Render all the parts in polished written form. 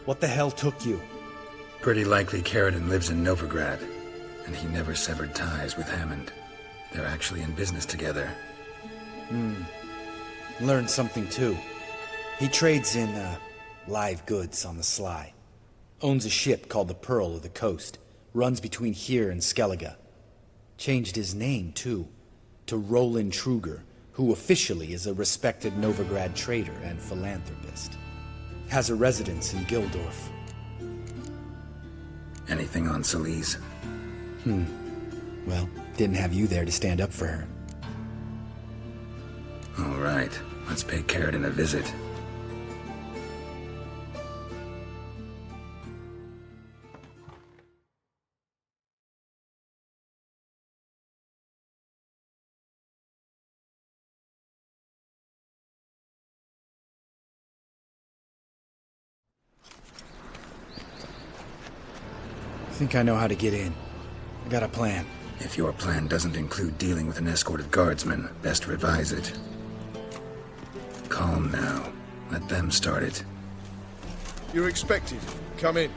What the hell took you? Pretty likely Carradine lives in Novigrad, and he never severed ties with Hammond. They're actually in business together. Learned something too. He trades in, live goods on the sly. Owns a ship called the Pearl of the Coast. Runs between here and Skellige. Changed his name, too, to Roland Truger, who officially is a respected Novigrad trader and philanthropist. Has a residence in Gildorf. Anything on Celise? Well, didn't have you there to stand up for her. All right, let's pay Carradine a visit. I think I know how to get in. I got a plan. If your plan doesn't include dealing with an escort of guardsmen, best revise it. Calm now. Let them start it. You're expected. Come in.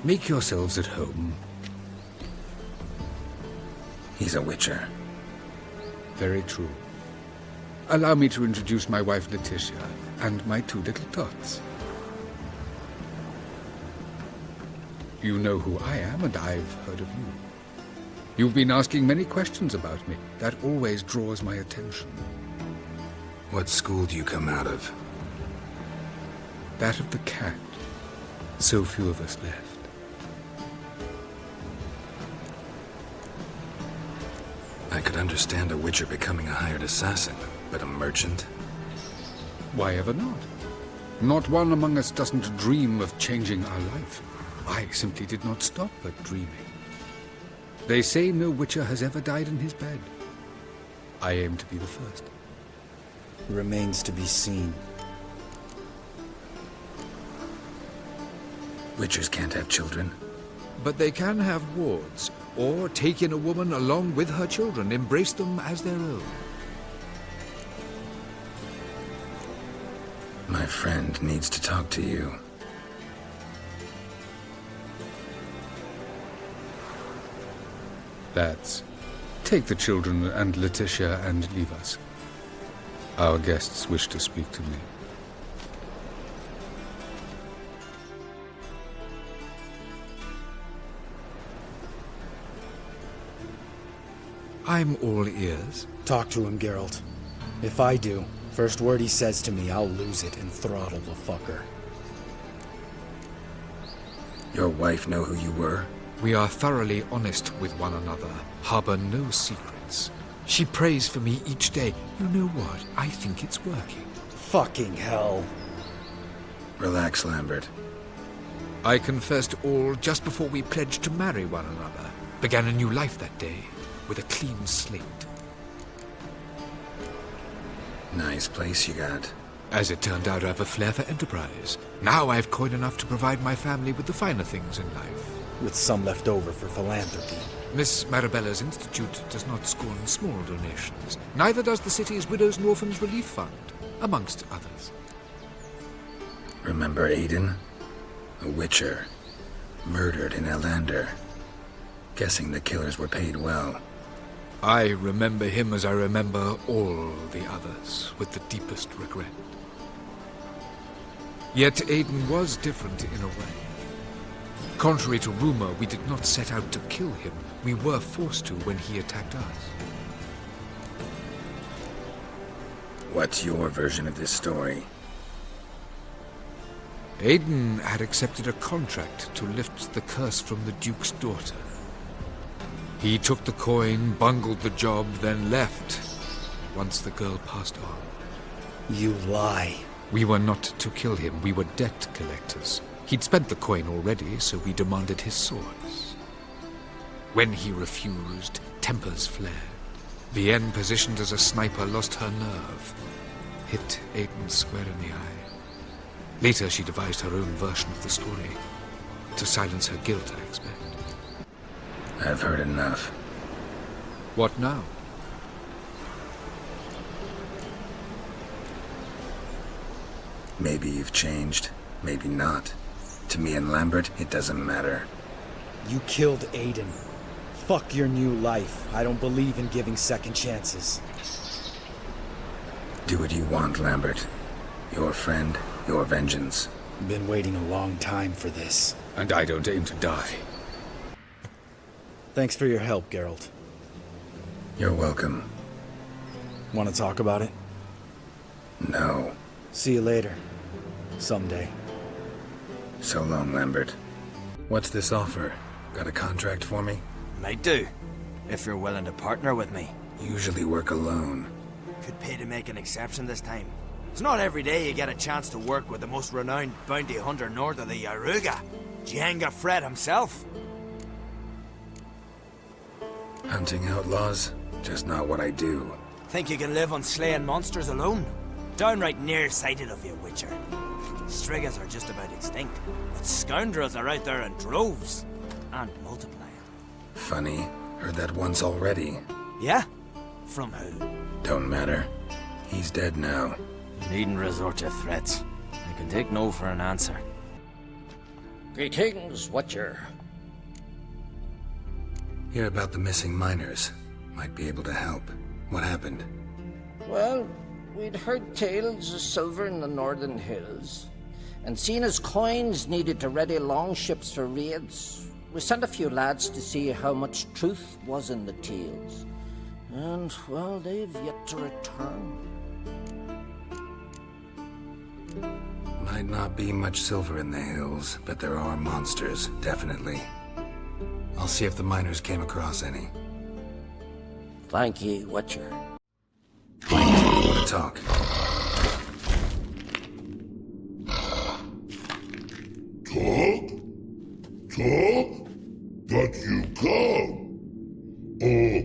Make yourselves at home. He's a witcher. Very true. Allow me to introduce my wife Letitia and my two little tots. You know who I am, and I've heard of you. You've been asking many questions about me. That always draws my attention. What school do you come out of? That of the cat. So few of us left. I could understand a witcher becoming a hired assassin, but a merchant? Why ever not? Not one among us doesn't dream of changing our life. I simply did not stop at dreaming. They say no witcher has ever died in his bed. I aim to be the first. Remains to be seen. Witchers can't have children. But they can have wards, or take in a woman along with her children, embrace them as their own. My friend needs to talk to you. Lads, take the children and Letitia and leave us. Our guests wish to speak to me. I'm all ears. Talk to him, Geralt. If I do, first word he says to me, I'll lose it and throttle the fucker. Your wife know who you were? We are thoroughly honest with one another, harbor no secrets. She prays for me each day. You know what? I think it's working. Fucking hell. Relax, Lambert. I confessed all just before we pledged to marry one another. Began a new life that day, with a clean slate. Nice place you got. As it turned out, I have a flair for enterprise. Now I have coin enough to provide my family with the finer things in life. With some left over for philanthropy. Miss Marabella's institute does not scorn small donations. Neither does the city's Widows and Orphans Relief Fund, amongst others. Remember Aiden? A witcher. Murdered in Elander. Guessing the killers were paid well. I remember him as I remember all the others, with the deepest regret. Yet Aiden was different in a way. Contrary to rumor, we did not set out to kill him. We were forced to when he attacked us. What's your version of this story? Aiden had accepted a contract to lift the curse from the Duke's daughter. He took the coin, bungled the job, then left, once the girl passed on. You lie. We were not to kill him, we were debt collectors. He'd spent the coin already, so we demanded his swords. When he refused, tempers flared. Vienne, positioned as a sniper, lost her nerve. Hit Aiden square in the eye. Later, she devised her own version of the story. To silence her guilt, I expect. I've heard enough. What now? Maybe you've changed, maybe not. To me and Lambert, it doesn't matter. You killed Aiden. Fuck your new life. I don't believe in giving second chances. Do what you want, Lambert. Your friend, your vengeance. Been waiting a long time for this. And I don't aim to die. Thanks for your help, Geralt. You're welcome. Want to talk about it? No. See you later. Someday. So long, Lambert. What's this offer? Got a contract for me? Might do, if you're willing to partner with me. Usually work alone. Could pay to make an exception this time. It's not every day you get a chance to work with the most renowned bounty hunter north of the Yaruga, Jenga Fred himself. Hunting outlaws? Just not what I do. Think you can live on slaying monsters alone? Downright nearsighted of you, Witcher. Striggers are just about extinct, but scoundrels are out there in droves, and multiplying. Funny. Heard that once already. Yeah? From who? Don't matter. He's dead now. You needn't resort to threats. I can take no for an answer. Greetings, Witcher. Hear about the missing miners. Might be able to help. What happened? Well, we'd heard tales of silver in the northern hills, and seen as coins needed to ready longships for raids, we sent a few lads to see how much truth was in the tales. And, well, they've yet to return. Might not be much silver in the hills, but there are monsters, definitely. I'll see if the miners came across any. Thank ye, Witcher. I want to talk. Talk? Talk? But you can't. Or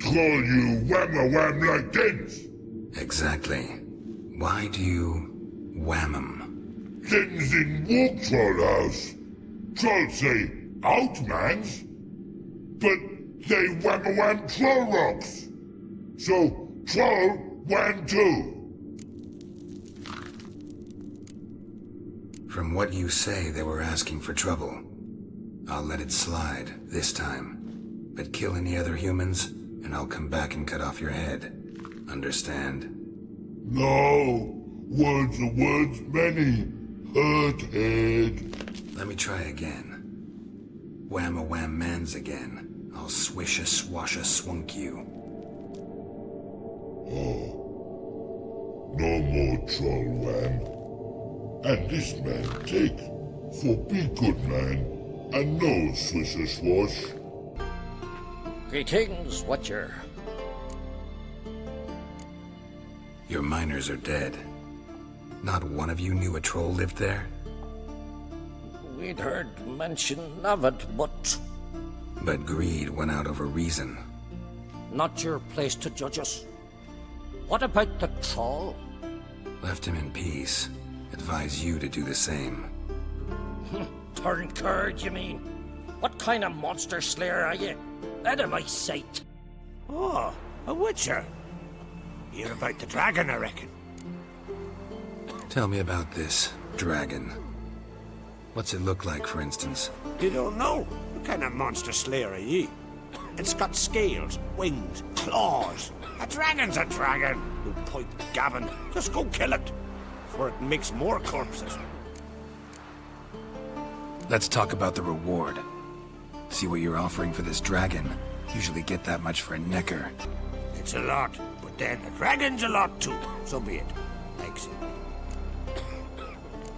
call you wham-a-wham like this. Exactly. Why do you wham 'em? Things in Walk Troll House. Trolls say outmans, but they wham-a-wham troll rocks. So troll wham too. From what you say, they were asking for trouble. I'll let it slide, this time. But kill any other humans, and I'll come back and cut off your head. Understand? No, words are words many. Hurt head. Let me try again. Wham-a-wham mans again. I'll swish-a-swash-a-swunk you. No more troll wham. And this man take, for be good man, and no swisher swash. Greetings, Witcher. Your miners are dead. Not one of you knew a troll lived there? We'd heard mention of it, but But greed won out over reason. not your place to judge us. What about the troll? Left him in peace. Advise you to do the same. Turn curd, you mean? What kind of monster slayer are you? Out of my sight. Oh, a Witcher. You're about the dragon, I reckon. Tell me about this dragon. What's it look like, for instance? You don't know? What kind of monster slayer are ye? It's got scales, wings, claws. A dragon's a dragon. No point gabbing. Just go kill it, before it makes more corpses. Let's talk about the reward. See what you're offering for this dragon. Usually get that much for a necker. It's a lot, but then the dragon's a lot too. So be it. Thanks.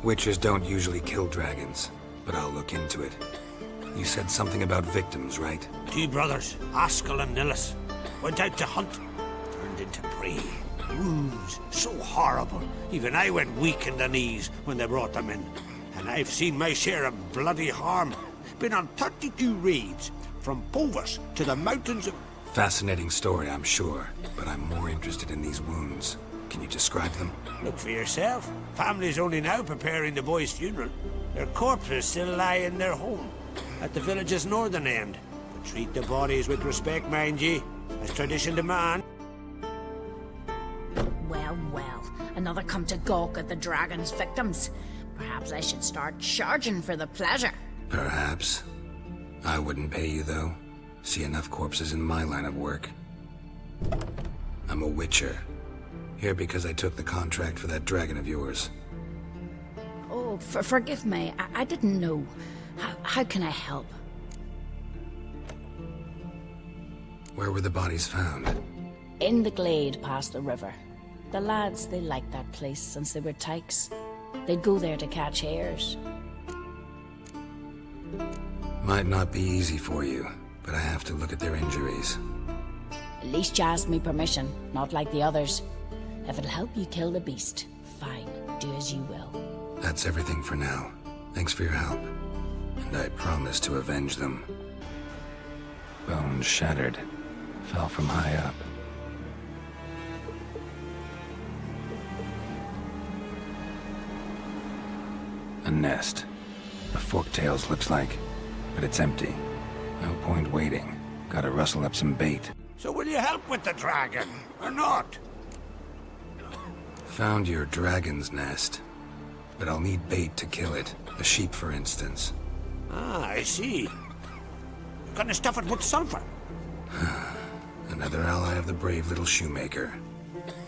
Witchers don't usually kill dragons, but I'll look into it. You said something about victims, right? 2 brothers, Askell and Nillis, went out to hunt. Turned into prey. Wounds so horrible. Even I went weak in the knees when they brought them in. And I've seen my share of bloody harm. Been on 32 raids, from Povus to the mountains of... Fascinating story, I'm sure, but I'm more interested in these wounds. Can you describe them? Look for yourself. Family's only now preparing the boy's funeral. Their corpses still lie in their home, at the village's northern end. But treat the bodies with respect, mind ye, as tradition demands. Well, well, another come to gawk at the dragon's victims. Perhaps I should start charging for the pleasure. Perhaps. I wouldn't pay you, though. See enough corpses in my line of work. I'm a witcher. Here because I took the contract for that dragon of yours. Oh, forgive me. I didn't know. How can I help? Where were the bodies found? In the glade past the river. The lads, they liked that place since they were tykes. They'd go there to catch hares. Might not be easy for you, but I have to look at their injuries. At least you asked me permission, not like the others. If it'll help you kill the beast, fine, do as you will. That's everything for now. Thanks for your help. And I promise to avenge them. Bones shattered. Fell from high up. A nest. A forktails looks like, but it's empty. No point waiting. Gotta rustle up some bait. So will you help with the dragon, or not? Found your dragon's nest, but I'll need bait to kill it. A sheep, for instance. Ah, I see. You're gonna stuff it with sulfur. Another ally of the brave little shoemaker.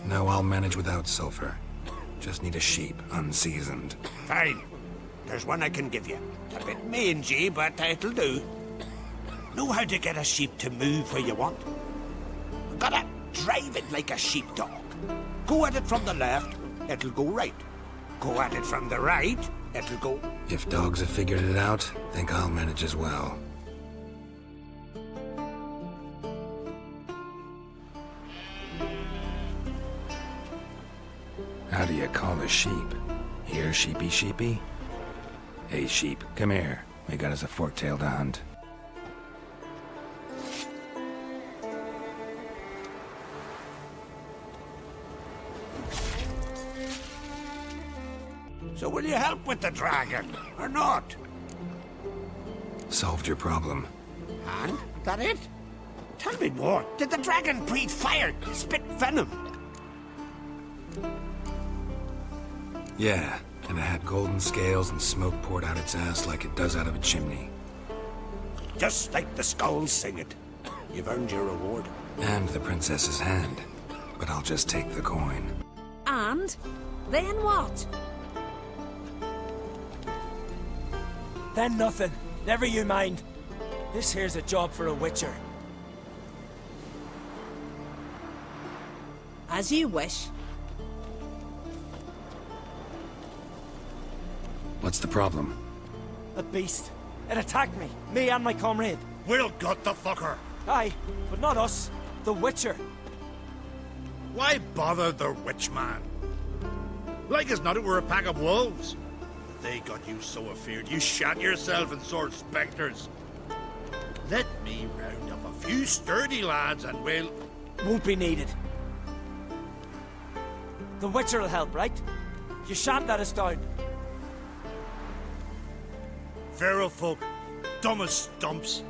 No, I'll manage without sulfur. Just need a sheep, unseasoned. Fine. There's one I can give you. It's a bit mangy, but it'll do. Know how to get a sheep to move where you want? You gotta drive it like a sheepdog. Go at it from the left, it'll go right. Go at it from the right, it'll go... If dogs have figured it out, think I'll manage as well. How do you call a sheep? Here, sheepy sheepy? Hey, sheep, come here. We got us a fork-tailed hound. So will you help with the dragon, or not? Solved your problem. And? That it? Tell me more. Did the dragon breathe fire, spit venom? Yeah, and it had golden scales and smoke poured out its ass like it does out of a chimney. Just like the skulls sing it. You've earned your reward. And the princess's hand. But I'll just take the coin. And? Then what? Then nothing. Never you mind. This here's a job for a witcher. As you wish. What's the problem? A beast. It attacked me. Me and my comrade. We'll gut the fucker. Aye, but not us. The witcher. Why bother the witch man? Like as not it were a pack of wolves. They got you so afeard you shat yourself and saw spectres. Let me round up a few sturdy lads and we'll... Won't be needed. The witcher'll help, right? You shan't let us down. Feral folk, dumb as stumps.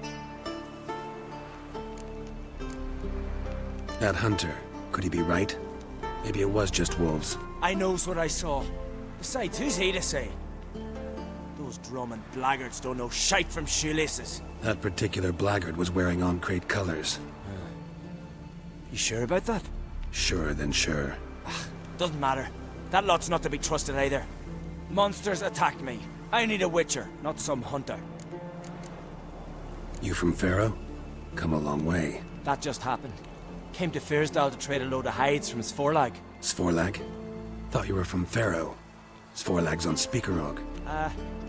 That hunter, could he be right? Maybe it was just wolves. I knows what I saw. Besides, who's he to say? Those drumming blackguards don't know shite from shoelaces. That particular blackguard was wearing on-crate colors. You sure about that? Sure than sure. Doesn't matter. That lot's not to be trusted either. Monsters attacked me. I need a witcher, not some hunter. You from Pharaoh? Come a long way. That just happened. Came to Fyrsdal to trade a load of hides from Svorlag. Svorlag? Thought you were from Pharaoh. Svorlag's on Speakerog.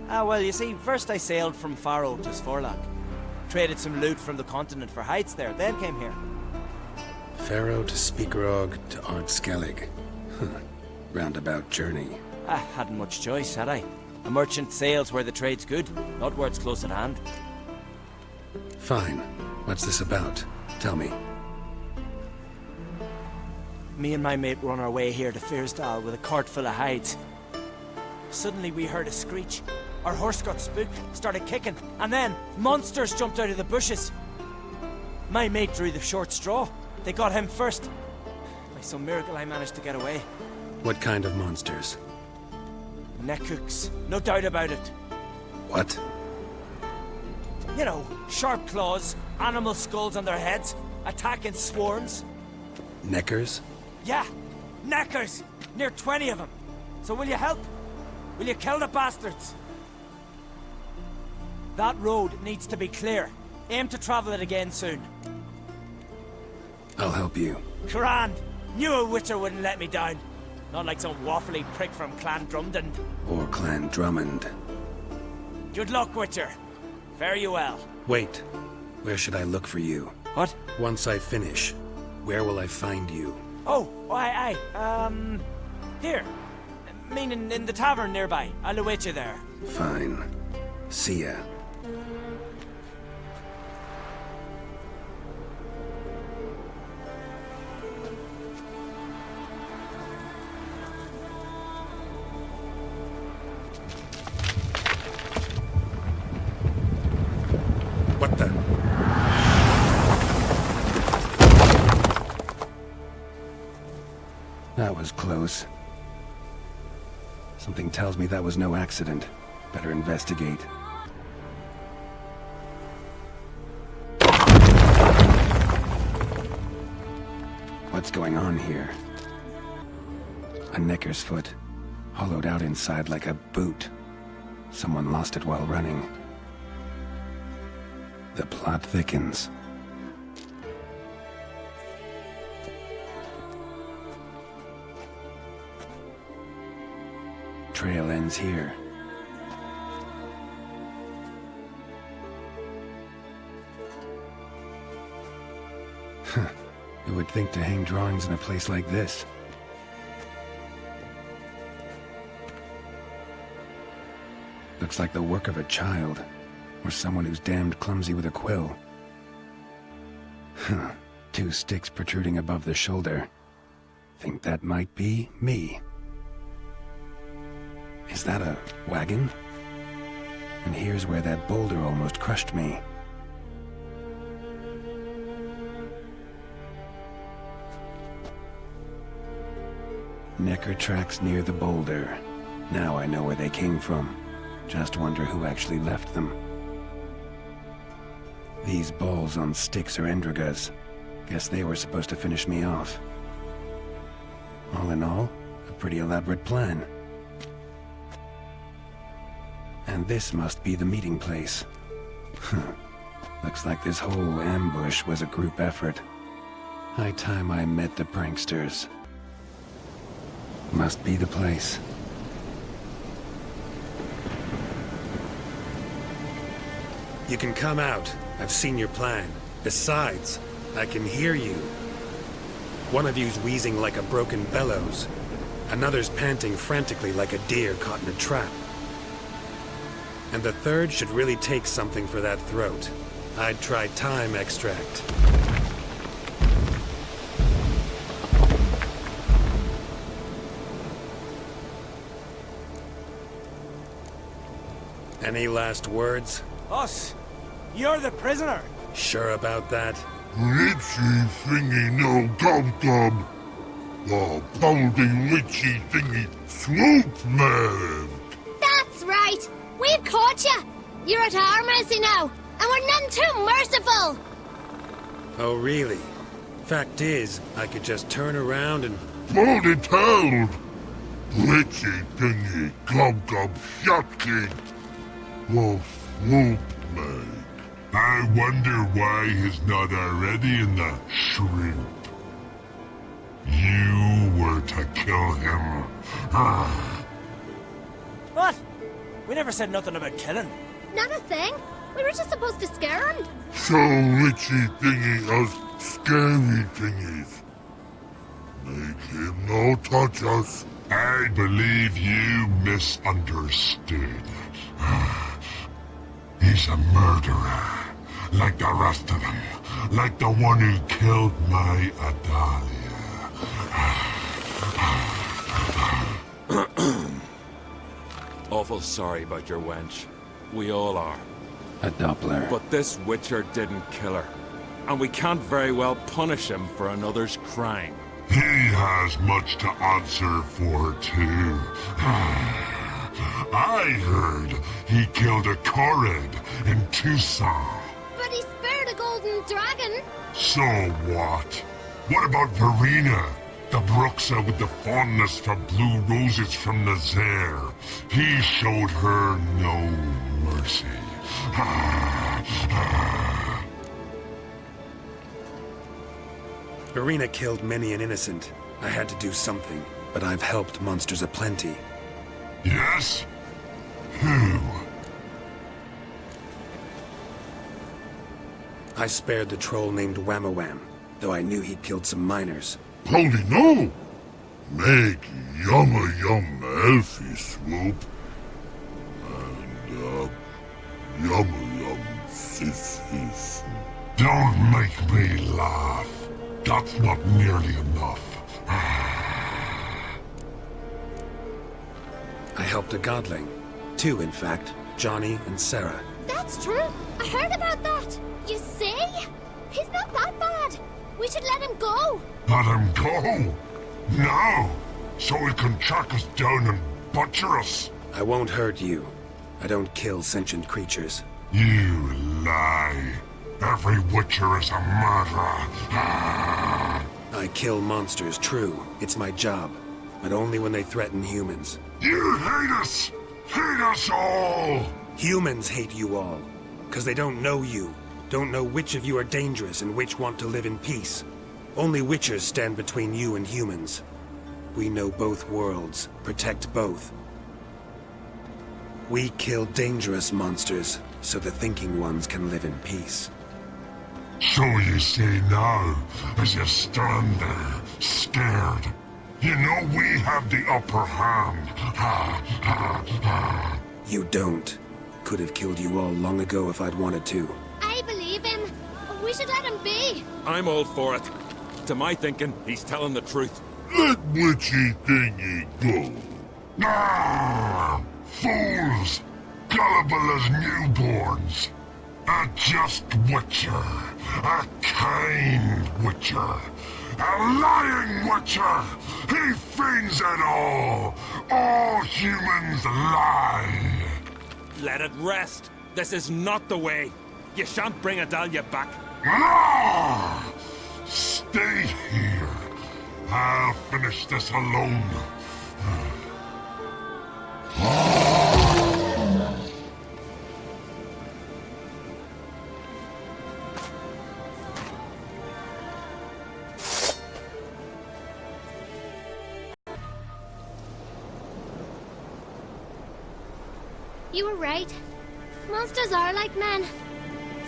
Well, you see, first I sailed from Faro to Svorlag. Traded some loot from the continent for hides there, then came here. Pharaoh to Speakerog to Ardskellig. Roundabout journey. I hadn't much choice, had I? A merchant sails where the trade's good, not where it's close at hand. Fine. What's this about? Tell me. Me and my mate were on our way here to Fyrsdal with a cart full of hides. Suddenly we heard a screech. Our horse got spooked, started kicking, and then monsters jumped out of the bushes. My mate drew the short straw. They got him first. By some miracle I managed to get away. What kind of monsters? Neckhooks, no doubt about it. What? You know, sharp claws, animal skulls on their heads, attack in swarms. Neckers? Yeah, knackers! Near 20 of them. So will you help? Will you kill the bastards? That road needs to be clear. Aim to travel it again soon. I'll help you. Grand! Knew a Witcher wouldn't let me down. Not like some waffly prick from Clan Drumden. Or Clan Drummond. Good luck, Witcher. Fare you well. Wait. Where should I look for you? What? Once I finish, where will I find you? Oh, aye. Here. Meaning in the tavern nearby. I'll await you there. Fine. See ya. What the? That was close. Something tells me that was no accident. Better investigate. What's going on here? A necker's foot, hollowed out inside like a boot. Someone lost it while running. The plot thickens. Trail ends here. Who would think to hang drawings in a place like this? Looks like the work of a child, or someone who's damned clumsy with a quill. 2 sticks protruding above the shoulder. Think that might be me. Is that a wagon? And here's where that boulder almost crushed me. Necker tracks near the boulder. Now I know where they came from. Just wonder who actually left them. These balls on sticks are Endrigas. Guess they were supposed to finish me off. All in all, a pretty elaborate plan. And this must be the meeting place. Looks like this whole ambush was a group effort. High time I met the pranksters. Must be the place. You can come out. I've seen your plan. Besides, I can hear you. One of you's wheezing like a broken bellows. Another's panting frantically like a deer caught in a trap. And the third should really take something for that throat. I'd try thyme extract. Any last words? Us? You're the prisoner. Sure about that? Witchy thingy no gob. Oh, bolding witchy thingy swoop man. That's right. We've caught you. You're at our mercy now, and we're none too merciful. Oh, really? Fact is, I could just turn around and... Hold it held. Witchy thingy gob shotkin. Wolf swoop man. I wonder why he's not already in the shrimp. You were to kill him. What? We never said nothing about killing. Not a thing. We were just supposed to scare him. So witchy thingy us scary thingies. Make him no touch us. I believe you misunderstood. He's a murderer. like the rest of them. Like the one who killed my Adalia. Awful sorry about your wench. We all are. A Doppler. But this Witcher didn't kill her. And we can't very well punish him for another's crime. He has much to answer for, too. I heard he killed a Korid in Tucson. But he spared a golden dragon. So what? What about Verena? The Bruxa with the fondness for blue roses from Nazaire. He showed her no mercy. Verena killed many an innocent. I had to do something, but I've helped monsters aplenty. Yes? Who? I spared the troll named Whamawam, though I knew he'd killed some miners. Holy no! Make yumma yum elfie swoop. And, yumma yum sis sis. Don't make me laugh. That's not nearly enough. I helped a godling. 2, in fact. Johnny and Sarah. That's true. I heard about that. You see? He's not that bad. We should let him go. Let him go? No! So he can track us down and butcher us. I won't hurt you. I don't kill sentient creatures. You lie. Every Witcher is a murderer. I kill monsters, true. It's my job. But only when they threaten humans. You hate us! Hate us all! Humans hate you all. Because they don't know you. Don't know which of you are dangerous and which want to live in peace. Only Witchers stand between you and humans. We know both worlds. Protect both. We kill dangerous monsters, so the thinking ones can live in peace. So you say now, as you stand there, scared. You know we have the upper hand. You don't. Could have killed you all long ago if I'd wanted to. I believe him. We should let him be. I'm all for it. To my thinking, he's telling the truth. Let witchy thingy go. Ah! Fools! Gullible as newborns. A just Witcher. A kind Witcher. A lying Witcher. He feigns it all. All humans lie. Let it rest. This is not the way. You shan't bring Adalia back. Ah! Stay here. I'll finish this alone. You were right. Monsters are like men.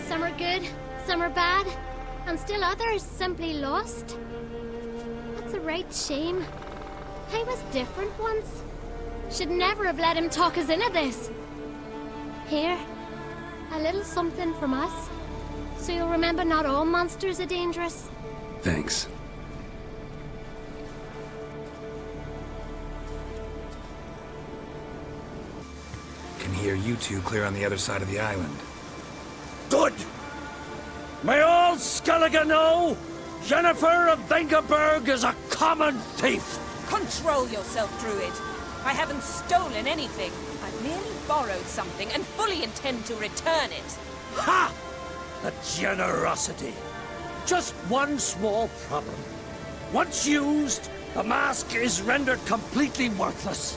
Some are good, some are bad, and still others simply lost. That's a right shame. I was different once. Should never have let him talk us into this. Here, a little something from us, so you'll remember not all monsters are dangerous. Thanks. Can hear you two clear on the other side of the island. Good! May all Skellige know Jennifer of Vengerberg is a common thief! Control yourself, Druid. I haven't stolen anything. I've merely borrowed something and fully intend to return it. Ha! The generosity. Just one small problem. Once used, the mask is rendered completely worthless.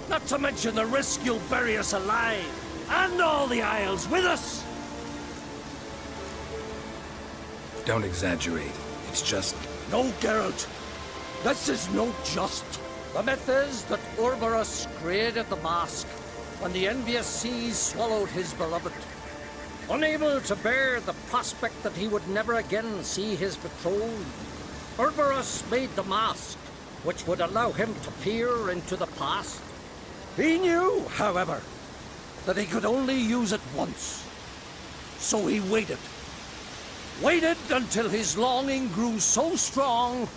Not to mention the risk you'll bury us alive, and all the Isles with us. Don't exaggerate. It's just... No, Geralt. This is no just. The myth is that Urberus created the mask when the envious seas swallowed his beloved. Unable to bear the prospect that he would never again see his betrothed, Urberus made the mask, which would allow him to peer into the past. He knew, however, that he could only use it once. So he waited waited until his longing grew so strong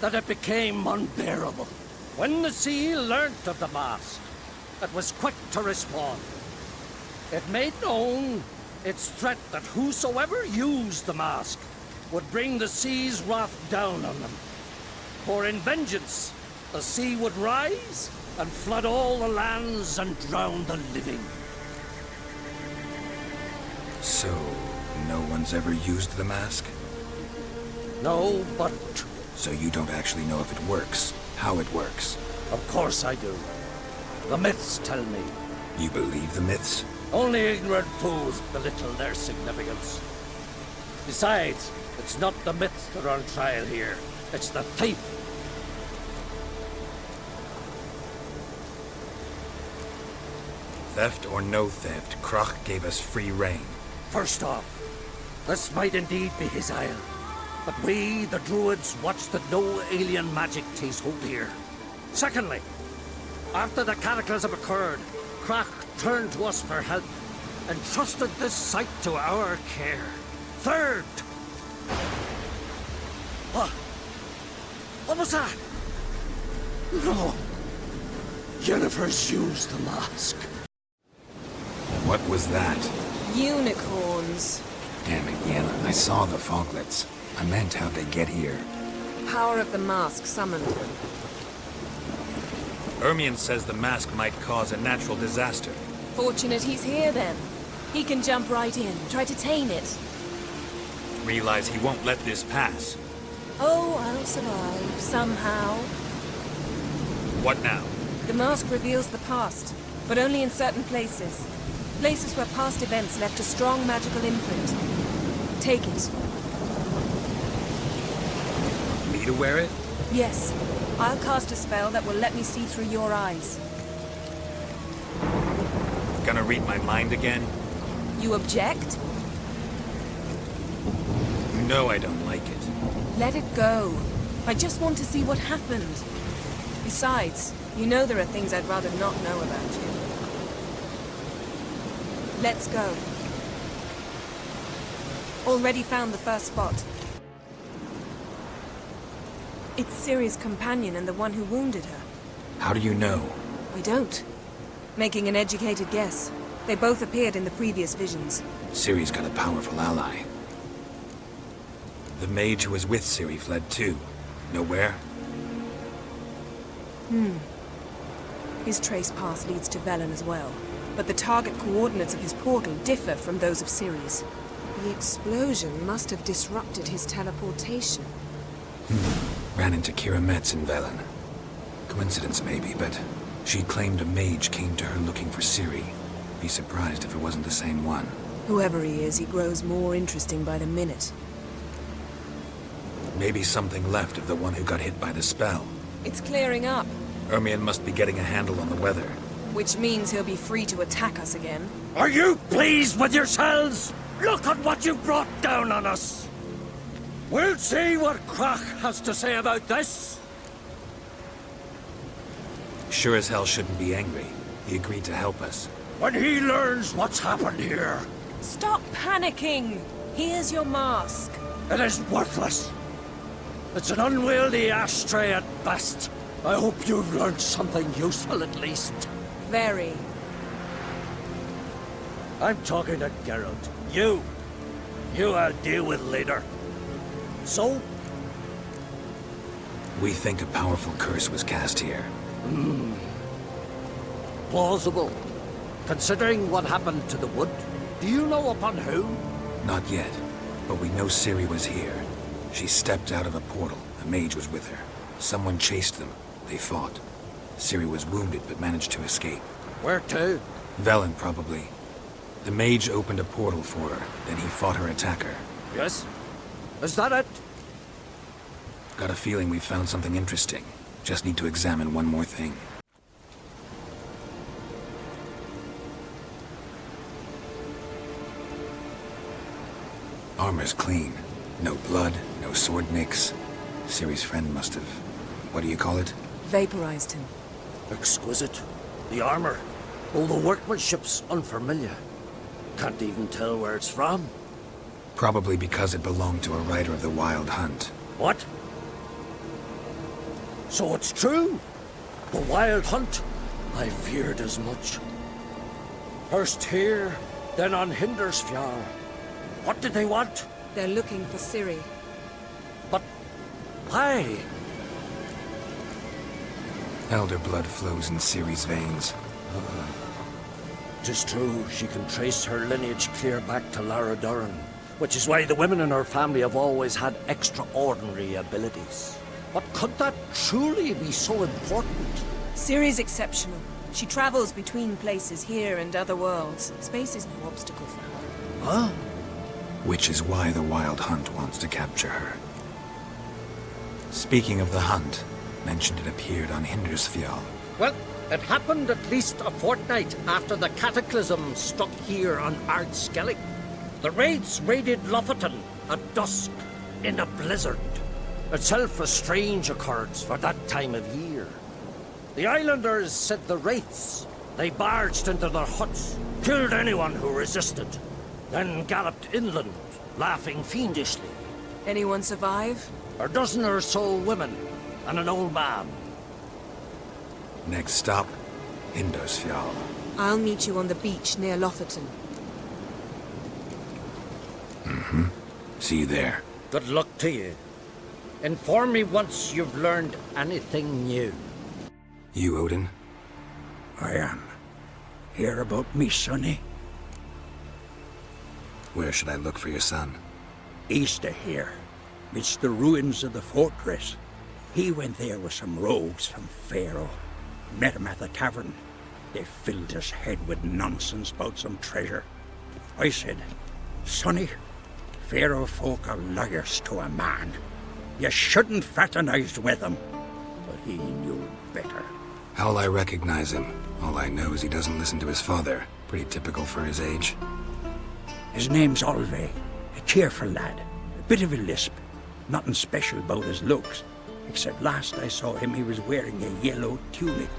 that it became unbearable. When the sea learnt of the mask, it was quick to respond. It made known its threat that whosoever used the mask would bring the sea's wrath down on them. For in vengeance, the sea would rise and flood all the lands and drown the living. So, no one's ever used the mask? No, but... So you don't actually know if it works, how it works? Of course I do. The myths tell me. You believe the myths? Only ignorant fools belittle their significance. Besides, it's not the myths that are on trial here. It's the thief. Theft or no theft, Krach gave us free rein. First off, this might indeed be his isle. But we, the druids, watch that no alien magic takes hold here. Secondly, after the cataclysm occurred, Krach turned to us for help and trusted this site to our care. Third... What was that? No. Jennifer's used the mask. What was that? Unicorns. Damn again, I saw the foglets. I meant how'd they get here. Power of the mask summoned them. Ermion says the mask might cause a natural disaster. Fortunate he's here then. He can jump right in, try to tame it. Realize he won't let this pass. Oh, I'll survive, somehow. What now? The mask reveals the past, but only in certain places. Places where past events left a strong magical imprint. Take it. Me to wear it? Yes. I'll cast a spell that will let me see through your eyes. Gonna read my mind again? You object? You know I don't like it. Let it go. I just want to see what happened. Besides, you know there are things I'd rather not know about you. Let's go. Already found the first spot. It's Ciri's companion and the one who wounded her. How do you know? I don't. Making an educated guess. They both appeared in the previous visions. Ciri's got a powerful ally. The mage who was with Ciri fled too. Know where? His trace path leads to Velen as well. But the target coordinates of his portal differ from those of Ciri's. The explosion must have disrupted his teleportation. Ran into Kira Metz in Velen. Coincidence maybe, but she claimed a mage came to her looking for Ciri. Be surprised if it wasn't the same one. Whoever he is, he grows more interesting by the minute. Maybe something left of the one who got hit by the spell. It's clearing up, Ermion must be getting a handle on the weather. which means he'll be free to attack us again. Are you pleased with yourselves? Look at what you brought down on us! We'll see what Krach has to say about this. Sure as hell shouldn't be angry. He agreed to help us. When he learns what's happened here, Stop panicking! Here's your mask. it is worthless. It's an unwieldy ashtray at best. I hope you've learned something useful at least. Very. I'm talking to Geralt. You I'll deal with later. So, We think a powerful curse was cast here. plausible. Considering what happened to the wood, do you know upon who? Not yet, but we know Ciri was here. She stepped out of a portal. A mage was with her. Someone chased them. They fought. Ciri was wounded but managed to escape. Where to? Velen, probably. The mage opened a portal for her, then he fought her attacker. Yes? Is that it? Got a feeling we found something interesting. Just need to examine one more thing. Armor's clean. No blood, no sword nicks. Ciri's friend must have... what do you call it? Vaporized him. Exquisite. The armor. All the workmanship's unfamiliar. Can't even tell where it's from. Probably because it belonged to a rider of the Wild Hunt. What? So it's true? The Wild Hunt? I feared as much. First here, then on Hindersfjall. What did they want? They're looking for Ciri. But why? Elder blood flows in Ciri's veins. Tis true, she can trace her lineage clear back to Lara Duran, which is why the women in her family have always had extraordinary abilities. But could that truly be so important? Ciri's exceptional. She travels between places here and other worlds. Space is no obstacle for her. Huh? Which is why the Wild Hunt wants to capture her. Speaking of the hunt, mentioned it appeared on Hindersfjall. Well, it happened at least a fortnight after the cataclysm struck here on Ardskellig. The raids raided Lofoten at dusk in a blizzard. Itself a strange occurrence for that time of year. The islanders said the wraiths. They barged into their huts, killed anyone who resisted, then galloped inland, laughing fiendishly. Anyone survive? A dozen or so women and an old man. Next stop, Hindersfjall. I'll meet you on the beach near Lofoten. Mm-hmm. See you there. Good luck to you. Inform me once you've learned anything new. You, Odin? I am. Hear about me, sonny? Where should I look for your son? East of here, midst the ruins of the fortress. He went there with some rogues from Faroe. Met him at the tavern. They filled his head with nonsense about some treasure. I said, sonny, Faroe folk are liars to a man. You shouldn't fraternize with them. But he knew better. How'll I recognize him? All I know is he doesn't listen to his father. Pretty typical for his age. His name's Olve, a cheerful lad. A bit of a lisp. Nothing special about his looks. Except last I saw him, he was wearing a yellow tunic.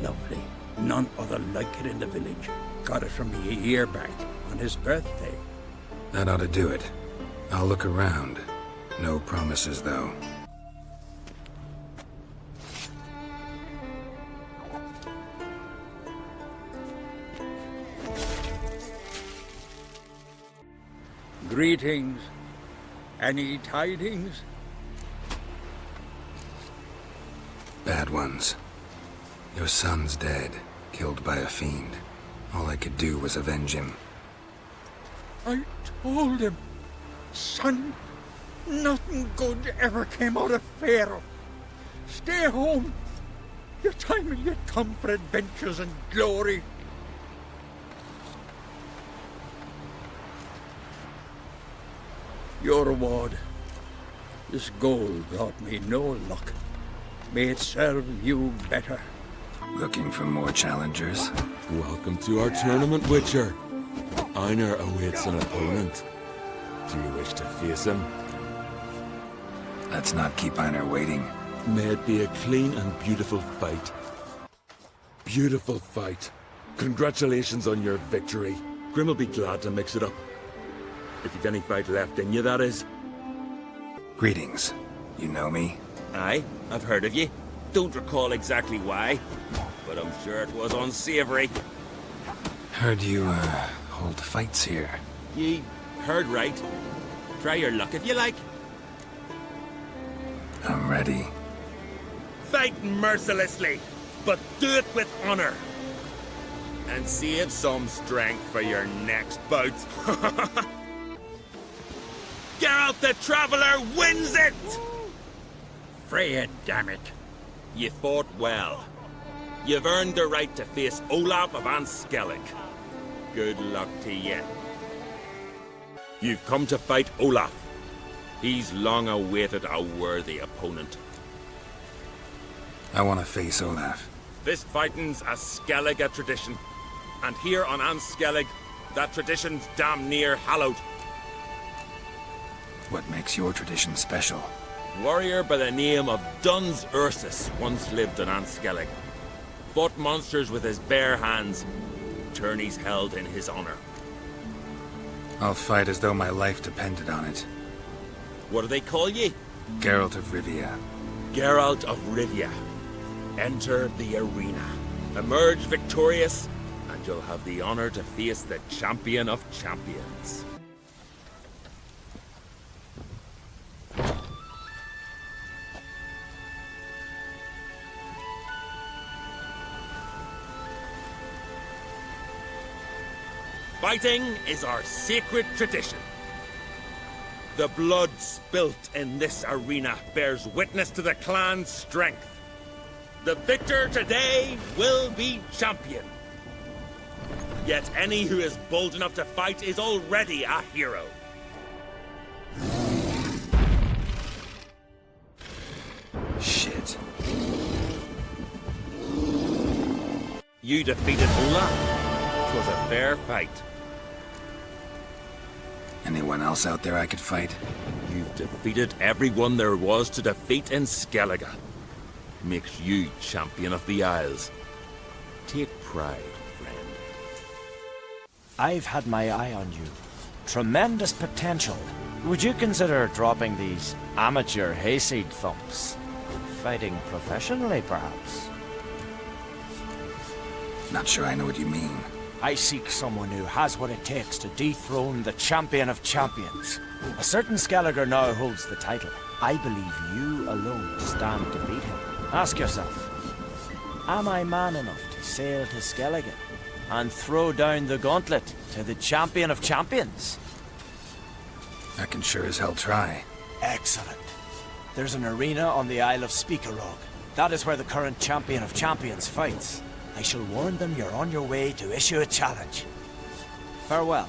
Lovely. None other like it in the village. Got it from me a year back, on his birthday. That ought to do it. I'll look around. No promises, though. Greetings. Any tidings? Bad ones. Your son's dead, killed by a fiend. All I could do was avenge him. I told him, son, nothing good ever came out of Faroe. Stay home. Your time will yet come for adventures and glory. Your reward. This gold brought me no luck. May it serve you better. Looking for more challengers? Welcome to our tournament, Witcher. Einar awaits an opponent. Do you wish to face him? Let's not keep Einar waiting. May it be a clean and beautiful fight. Beautiful fight. Congratulations on your victory. Grim will be glad to mix it up. If you've any fight left in you, that is. Greetings. You know me? Aye, I've heard of you. Don't recall exactly why, but I'm sure it was unsavory. Heard you, hold fights here. Ye heard right. Try your luck if you like. I'm ready. Fight mercilessly, but do it with honor. And save some strength for your next bout. Geralt the Traveler wins it! Freya, damn it. You fought well. You've earned the right to face Olaf of Anskellig. Good luck to you. You've come to fight Olaf. He's long awaited a worthy opponent. I want to face Olaf. This fighting's a Skellige tradition. And here on Anskellig, that tradition's damn near hallowed. What makes your tradition special? Warrior by the name of Duns Ursus once lived on Anskellig. Fought monsters with his bare hands. Tourneys held in his honor. I'll fight as though my life depended on it. What do they call ye? Geralt of Rivia. Geralt of Rivia. Enter the arena. Emerge victorious, and you'll have the honor to face the champion of champions. Fighting is our sacred tradition. The blood spilt in this arena bears witness to the clan's strength. The victor today will be champion. Yet any who is bold enough to fight is already a hero. Shit. You defeated Olaf. 'Twas a fair fight. Anyone else out there I could fight? You've defeated everyone there was to defeat in Skellige. Makes you champion of the Isles. Take pride, friend. I've had my eye on you. Tremendous potential. Would you consider dropping these amateur hayseed thumps? Fighting professionally, perhaps? Not sure I know what you mean. I seek someone who has what it takes to dethrone the champion of champions. A certain Skelliger now holds the title. I believe you alone stand to beat him. Ask yourself, am I man enough to sail to Skellige and throw down the gauntlet to the champion of champions? I can sure as hell try. Excellent. There's an arena on the Isle of Speakerog. That is where the current champion of champions fights. I shall warn them you're on your way to issue a challenge. Farewell.